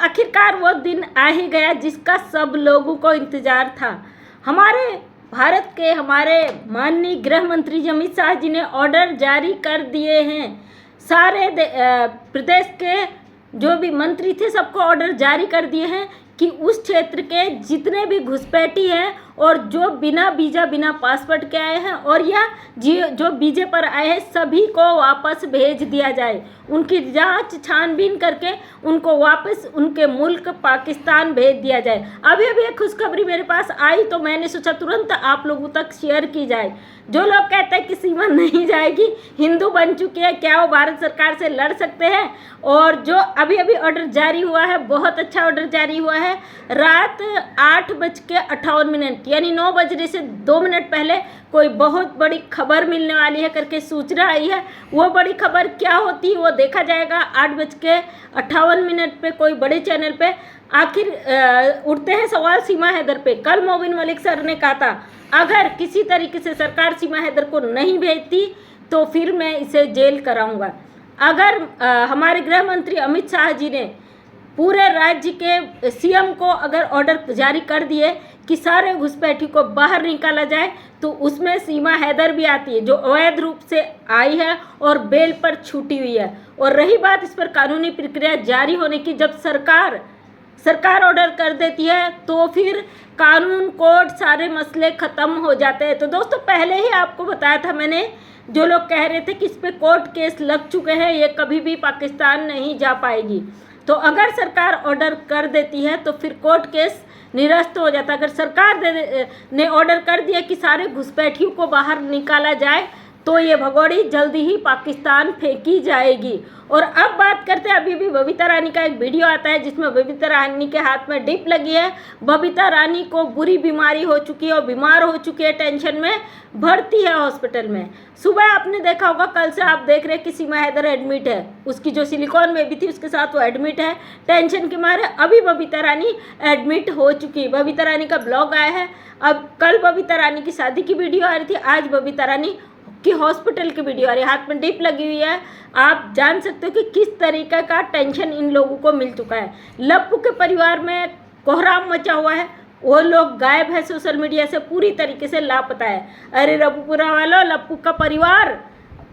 आखिरकार वो दिन आ ही गया जिसका सब लोगों को इंतज़ार था। हमारे भारत के हमारे माननीय गृह मंत्री अमित शाह जी ने ऑर्डर जारी कर दिए हैं। सारे प्रदेश के जो भी मंत्री थे सबको ऑर्डर जारी कर दिए हैं कि उस क्षेत्र के जितने भी घुसपैठी हैं और जो बिना वीज़ा बिना पासपोर्ट के आए हैं और या जो वीज़े पर आए हैं सभी को वापस भेज दिया जाए। उनकी जांच छानबीन करके उनको वापस उनके मुल्क पाकिस्तान भेज दिया जाए। अभी अभी एक खुशखबरी मेरे पास आई तो मैंने सोचा तुरंत आप लोगों तक शेयर की जाए। जो लोग कहते हैं कि सीमा नहीं जाएगी, हिंदू बन चुकी है, क्या वो भारत सरकार से लड़ सकते हैं? और जो अभी अभी ऑर्डर जारी हुआ है, बहुत अच्छा ऑर्डर जारी हुआ है। रात 8:58 यानी 9 बजने से 2 मिनट पहले कोई बहुत बड़ी खबर मिलने वाली है करके सूचना आई है। वो बड़ी खबर क्या होती है वो देखा जाएगा 8:58 पे कोई बड़े चैनल पे। आखिर उठते हैं सवाल सीमा हैदर पे। कल मोबिन मलिक सर ने कहा था अगर किसी तरीके से सरकार सीमा हैदर को नहीं भेजती तो फिर मैं इसे जेल कराऊंगा। अगर हमारे गृह मंत्री अमित शाह जी ने पूरे राज्य के सीएम को अगर ऑर्डर जारी कर दिए कि सारे घुसपैठी को बाहर निकाला जाए तो उसमें सीमा हैदर भी आती है जो अवैध रूप से आई है और बेल पर छूटी हुई है। और रही बात इस पर कानूनी प्रक्रिया जारी होने की, जब सरकार ऑर्डर कर देती है तो फिर कानून कोर्ट सारे मसले ख़त्म हो जाते हैं। तो दोस्तों पहले ही आपको बताया था मैंने, जो लोग कह रहे थे कि इस पे कोर्ट केस लग चुके हैं, ये कभी भी पाकिस्तान नहीं जा पाएगी। तो अगर सरकार ऑर्डर कर देती है तो फिर कोर्ट केस निरस्त हो जाता है। अगर सरकार ने ऑर्डर कर दिया कि सारे घुसपैठियों को बाहर निकाला जाए तो ये भगोड़ी जल्दी ही पाकिस्तान फेंकी जाएगी। और अब बात करते हैं, अभी भी बबीता रानी का एक वीडियो आता है जिसमें बबीता रानी के हाथ में डिप लगी है। बबीता रानी को बुरी बीमारी हो चुकी है और बीमार हो चुकी है, टेंशन में भर्ती है हॉस्पिटल में। सुबह आपने देखा होगा, कल से आप देख रहे हैं कि सीमा हैदर एडमिट है, उसकी जो सिलिकॉन बेबी थी उसके साथ वो एडमिट है टेंशन के मारे। अभी बबीता रानी एडमिट हो चुकी है। बबीता रानी का ब्लॉग आया है। अब कल बबीता रानी की शादी की वीडियो आ रही थी, आज बबीता रानी कि हॉस्पिटल की वीडियो आ रही है, हाथ में डिप लगी हुई है। आप जान सकते हो कि किस तरीके का टेंशन इन लोगों को मिल चुका है। लप्पू के परिवार में कोहराम मचा हुआ है, वो लोग गायब है सोशल मीडिया से, पूरी तरीके से लापता है। अरे रबुपुरा वालों, लप्पू का परिवार,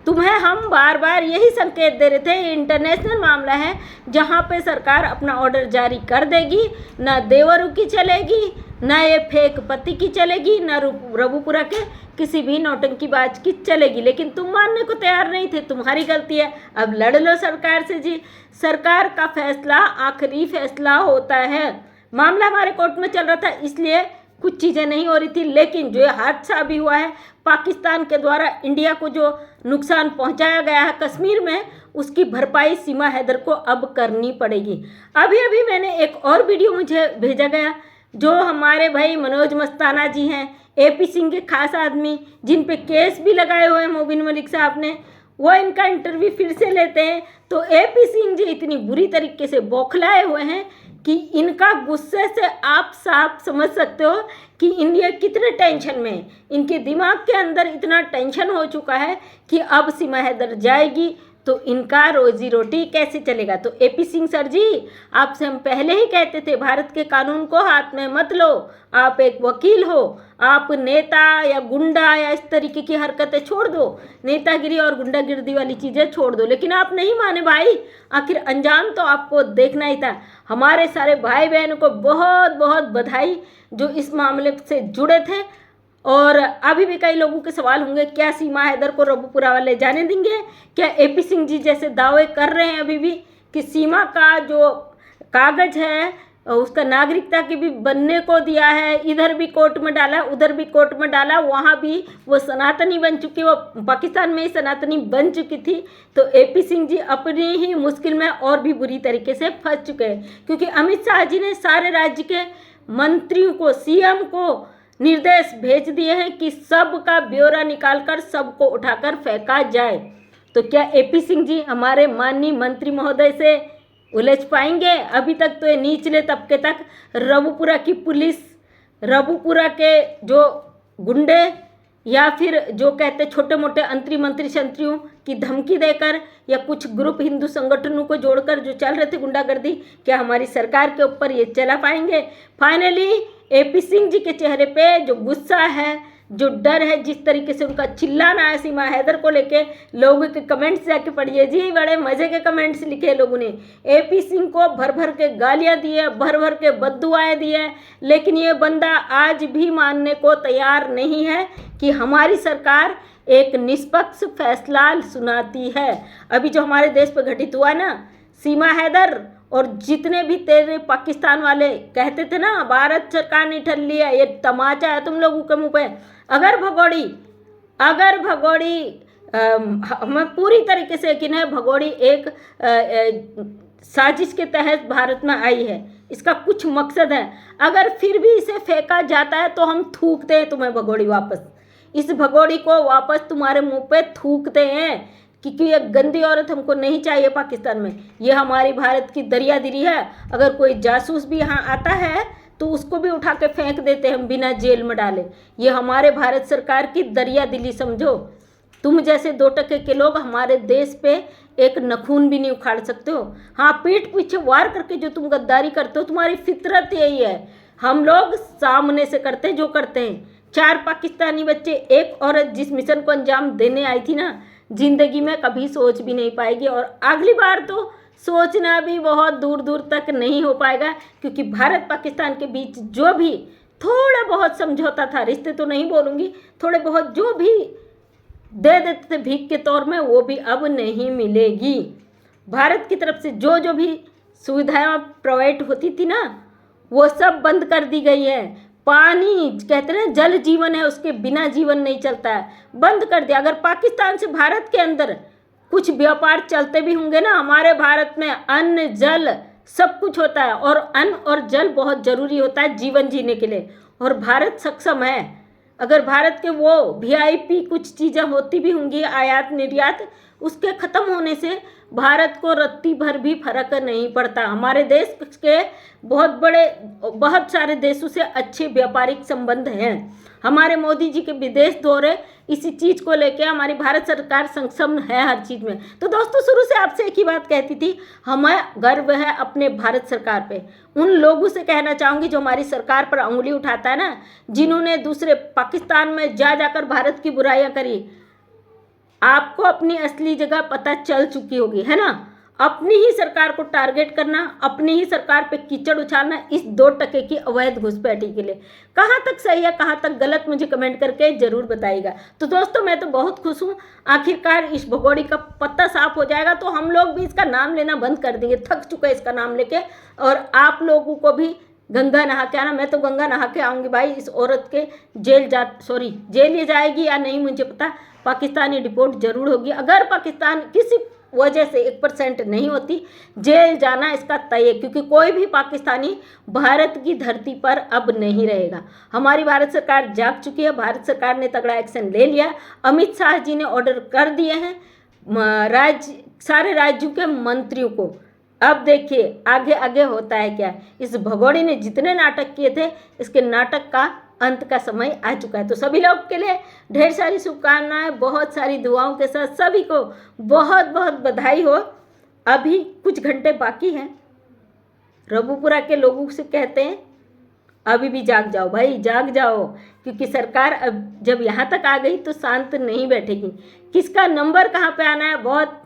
तुम्हें हम बार बार यही संकेत दे रहे थे। ये इंटरनेशनल मामला है जहाँ पे सरकार अपना ऑर्डर जारी कर देगी, ना देवरू की चलेगी, ना ये फेक पति की चलेगी, ना रबुपुरा के किसी भी नौटंकीबाज की चलेगी। लेकिन तुम मानने को तैयार नहीं थे, तुम्हारी गलती है। अब लड़ लो सरकार से जी। सरकार का फैसला आखिरी फैसला होता है। मामला हमारे कोर्ट में चल रहा था इसलिए कुछ चीज़ें नहीं हो रही थी, लेकिन जो हादसा अभी हुआ है, पाकिस्तान के द्वारा इंडिया को जो नुकसान पहुंचाया गया है कश्मीर में, उसकी भरपाई सीमा हैदर को अब करनी पड़ेगी। अभी अभी मैंने एक और वीडियो मुझे भेजा गया, जो हमारे भाई मनोज मस्ताना जी हैं, एपी सिंह के खास आदमी, जिन पे केस भी लगाए हुए हैं मोबिन मलिक साहब ने, वो इनका इंटरव्यू फिर से लेते हैं। तो एपी सिंह जी इतनी बुरी तरीके से बौखलाए हुए हैं कि इनका गुस्से से आप साफ समझ सकते हो कि इंडिया कितने टेंशन में है। इनके दिमाग के अंदर इतना टेंशन हो चुका है कि अब सीमा हैदर जाएगी तो इनका रोजी रोटी कैसे चलेगा। तो एपी सिंह सर जी, आपसे हम पहले ही कहते थे भारत के कानून को हाथ में मत लो। आप एक वकील हो, आप नेता या गुंडा या इस तरीके की हरकतें छोड़ दो, नेतागिरी और गुंडागिर्दी वाली चीज़ें छोड़ दो। लेकिन आप नहीं माने भाई, आखिर अंजाम तो आपको देखना ही था। हमारे सारे भाई बहनों को बहुत बहुत बधाई जो इस मामले से जुड़े थे। और अभी भी कई लोगों के सवाल होंगे, क्या सीमा हैदर को रबुपुरा वाले जाने देंगे? क्या एपी सिंह जी जैसे दावे कर रहे हैं अभी भी कि सीमा का जो कागज है उसका नागरिकता की भी बनने को दिया है, इधर भी कोर्ट में डाला उधर भी कोर्ट में डाला, वहाँ भी वो सनातनी बन चुकी, वो पाकिस्तान में ही सनातनी बन चुकी थी। तो एपी सिंह जी अपनी ही मुश्किल में और भी बुरी तरीके से फंस चुके हैं, क्योंकि अमित शाह जी ने सारे राज्य के मंत्रियों को, सीएम को निर्देश भेज दिए हैं कि सबका ब्यौरा निकालकर सबको उठाकर फेंका जाए। तो क्या एपी सिंह जी हमारे माननीय मंत्री महोदय से उलझ पाएंगे? अभी तक तो ये निचले तबके तक रबुपुरा की पुलिस, रबुपुरा के जो गुंडे या फिर जो कहते छोटे मोटे मंत्री संतरियों की धमकी देकर या कुछ ग्रुप हिंदू संगठनों को जोड़कर जो चल रहे थे गुंडागर्दी, क्या हमारी सरकार के ऊपर ये चला पाएंगे? फाइनली AP सिंह जी के चेहरे पे जो गुस्सा है, जो डर है, जिस तरीके से उनका चिल्लाना है सीमा हैदर को लेके, लोगों के कमेंट्स जाके पढ़िए जी, बड़े मज़े के कमेंट्स लिखे लोगों ने। AP सिंह को भर भर के गालियां दी है, भर भर के बद्दुआएं दी है, लेकिन ये बंदा आज भी मानने को तैयार नहीं है कि हमारी सरकार एक निष्पक्ष फैसला सुनाती है। अभी जो हमारे देश पर घटित हुआ ना, सीमा हैदर और जितने भी तेरे पाकिस्तान वाले कहते थे ना भारत सरकार ने ठल्ली है, ये तमाचा है तुम लोगों के मुंह पे। अगर भगोड़ी हमें पूरी तरीके से यकीन है, भगोड़ी एक साजिश के तहत भारत में आई है, इसका कुछ मकसद है। अगर फिर भी इसे फेंका जाता है तो हम थूकते हैं तुम्हें भगोड़ी वापस, इस भगोड़ी को वापस तुम्हारे मुंह पे थूकते हैं, क्योंकि ये गंदी औरत हमको नहीं चाहिए पाकिस्तान में। ये हमारी भारत की दरियादिली है। अगर कोई जासूस भी यहाँ आता है तो उसको भी उठा के फेंक देते हैं हम बिना जेल में डाले। ये हमारे भारत सरकार की दरियादिली समझो। तुम जैसे 2% के लोग हमारे देश पे एक नखून भी नहीं उखाड़ सकते हो। हाँ, पीठ पीछे वार करके जो तुम गद्दारी करते हो, तुम्हारी फितरत यही है। हम लोग सामने से करते जो करते हैं। 4 पाकिस्तानी बच्चे, एक औरत जिस मिशन को अंजाम देने आई थी ना, जिंदगी में कभी सोच भी नहीं पाएगी, और अगली बार तो सोचना भी बहुत दूर दूर तक नहीं हो पाएगा, क्योंकि भारत पाकिस्तान के बीच जो भी थोड़ा बहुत समझौता था, रिश्ते तो नहीं बोलूँगी, थोड़े बहुत जो भी दे देते थे भीख के तौर में, वो भी अब नहीं मिलेगी। भारत की तरफ से जो भी सुविधाएं प्रोवाइड होती थी ना, वो सब बंद कर दी गई है। पानी कहते हैं जल जीवन है, उसके बिना जीवन नहीं चलता है, बंद कर दिया। अगर पाकिस्तान से भारत के अंदर कुछ व्यापार चलते भी होंगे ना, हमारे भारत में अन्न जल सब कुछ होता है, और अन्न और जल बहुत ज़रूरी होता है जीवन जीने के लिए, और भारत सक्षम है। अगर भारत के वो VIP कुछ चीज़ें होती भी होंगी, आयात निर्यात, उसके ख़त्म होने से भारत को रत्ती भर भी फर्क नहीं पड़ता। हमारे देश के बहुत सारे देशों से अच्छे व्यापारिक संबंध हैं। हमारे मोदी जी के विदेश दौरे इसी चीज़ को लेके हमारी भारत सरकार सक्षम है हर चीज़ में। तो दोस्तों, शुरू से आपसे एक ही बात कहती थी, हमें गर्व है अपने भारत सरकार पे। उन लोगों से कहना चाहूँगी जो हमारी सरकार पर उंगली उठाता है ना, जिन्होंने दूसरे पाकिस्तान में जाकर भारत की बुराइयाँ करी, आपको अपनी असली जगह पता चल चुकी होगी, है ना। अपनी ही सरकार को टारगेट करना, अपनी ही सरकार पे कीचड़ उछालना, इस 2% की अवैध घुसपैठी के लिए कहाँ तक सही है, कहाँ तक गलत, मुझे कमेंट करके ज़रूर बताइएगा। तो दोस्तों, मैं तो बहुत खुश हूँ, आखिरकार इस भगोड़ी का पत्ता साफ हो जाएगा, तो हम लोग भी इसका नाम लेना बंद कर देंगे। थक चुका है इसका नाम लेके, और आप लोगों को भी गंगा नहा के आना। मैं तो गंगा नहा के आऊँगी भाई। इस औरत के जेल ये जाएगी या नहीं मुझे पता, पाकिस्तानी डिपोर्ट जरूर होगी। अगर पाकिस्तान किसी वजह से 1% नहीं होती, जेल जाना इसका तय है, क्योंकि कोई भी पाकिस्तानी भारत की धरती पर अब नहीं रहेगा। हमारी भारत सरकार जाग चुकी है, भारत सरकार ने तगड़ा एक्शन ले लिया। अमित शाह जी ने ऑर्डर कर दिए हैं सारे राज्यों के मंत्रियों को। अब देखिए आगे आगे होता है क्या। इस भगोड़ी ने जितने नाटक किए थे, इसके नाटक का अंत का समय आ चुका है। तो सभी लोग के लिए ढेर सारी शुभकामनाएं, बहुत सारी दुआओं के साथ सभी को बहुत बहुत बधाई हो। अभी कुछ घंटे बाकी हैं। रबुपुरा के लोगों से कहते हैं अभी भी जाग जाओ भाई, जाग जाओ, क्योंकि सरकार अब जब यहाँ तक आ गई तो शांत नहीं बैठेगी। किसका नंबर कहाँ पे आना है बहुत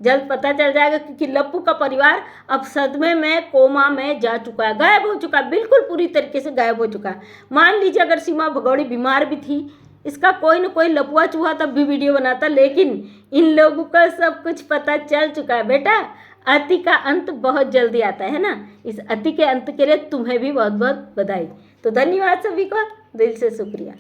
जल्द पता चल जाएगा, क्योंकि लप्पू का परिवार अब सदमे में, कोमा में जा चुका है, गायब हो चुका है, बिल्कुल पूरी तरीके से गायब हो चुका है। मान लीजिए अगर सीमा भगोड़ी बीमार भी थी, इसका कोई न कोई लपुआ चूहा तब भी वीडियो बनाता, लेकिन इन लोगों का सब कुछ पता चल चुका है। बेटा, अति का अंत बहुत जल्दी आता है ना। इस अति के अंत के लिए तुम्हें भी बहुत बहुत बधाई। तो धन्यवाद सभी को, दिल से शुक्रिया।